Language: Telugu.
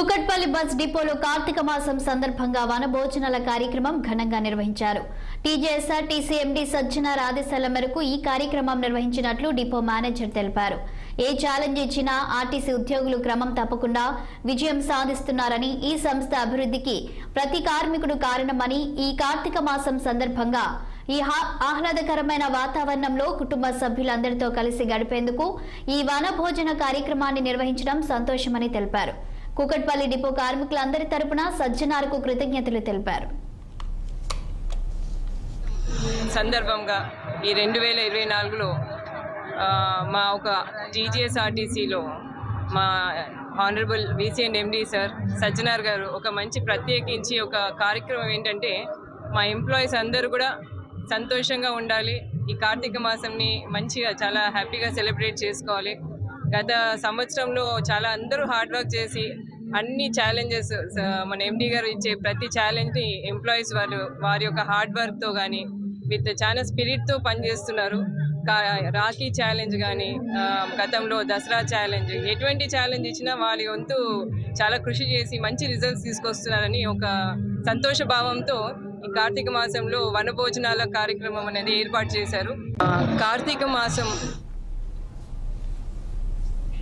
కుకట్పల్లి బస్ డిపోలో కార్తీక మాసం సందర్భంగా వనభోజనాల కార్యక్రమం ఘనంగా నిర్వహించారు. టీజేఎస్ఆర్టీసీ ఎండీ సజ్జనార్ ఆదేశాల మేరకు ఈ కార్యక్రమం నిర్వహించినట్లు డిపో మేనేజర్ తెలిపారు. ఏ ఛాలెంజ్ ఇచ్చినా ఆర్టీసీ ఉద్యోగులు క్రమం తప్పకుండా విజయం సాధిస్తున్నారని, ఈ సంస్థ అభివృద్ధికి ప్రతి కార్మికుడు కారణమని, ఈ కార్తీక మాసం సందర్భంగా ఈ ఆహ్లాదకరమైన వాతావరణంలో కుటుంబ సభ్యులందరితో కలిసి గడిపేందుకు ఈ వనభోజన కార్యక్రమాన్ని నిర్వహించడం సంతోషమని తెలిపారు. కుకట్పల్లి డిపో కార్మికులందరి తరపున సజ్జనార్కు కృతజ్ఞతలు తెలిపారు. సందర్భంగా ఈ 2024లో మా ఒక టీజీఎస్ఆర్టీసీలో మా honourable VC and MD sir Sajjanar గారు ఒక మంచి ప్రత్యేకించి ఒక కార్యక్రమం ఏంటంటే, మా ఎంప్లాయీస్ అందరూ కూడా సంతోషంగా ఉండాలి, ఈ కార్తీక మాసంని మంచిగా చాలా హ్యాపీగా సెలబ్రేట్ చేసుకోవాలి. గత సంవత్సరంలో చాలా అందరూ హార్డ్ వర్క్ చేసి అన్ని ఛాలెంజెస్ మన ఎండీ గారు ఇచ్చే ప్రతి ఛాలెంజ్ని ఎంప్లాయీస్ వారి యొక్క హార్డ్ వర్క్తో కానీ విత్ చాలా స్పిరిట్తో పనిచేస్తున్నారు. రాఖీ ఛాలెంజ్ కానీ, గతంలో దసరా ఛాలెంజ్, ఎటువంటి ఛాలెంజ్ ఇచ్చినా వాళ్ళ వంతు చాలా కృషి చేసి మంచి రిజల్ట్స్ తీసుకొస్తున్నారని ఒక సంతోష భావంతో ఈ కార్తీక మాసంలో వనభోజనాల కార్యక్రమం అనేది ఏర్పాటు చేశారు. కార్తీక మాసం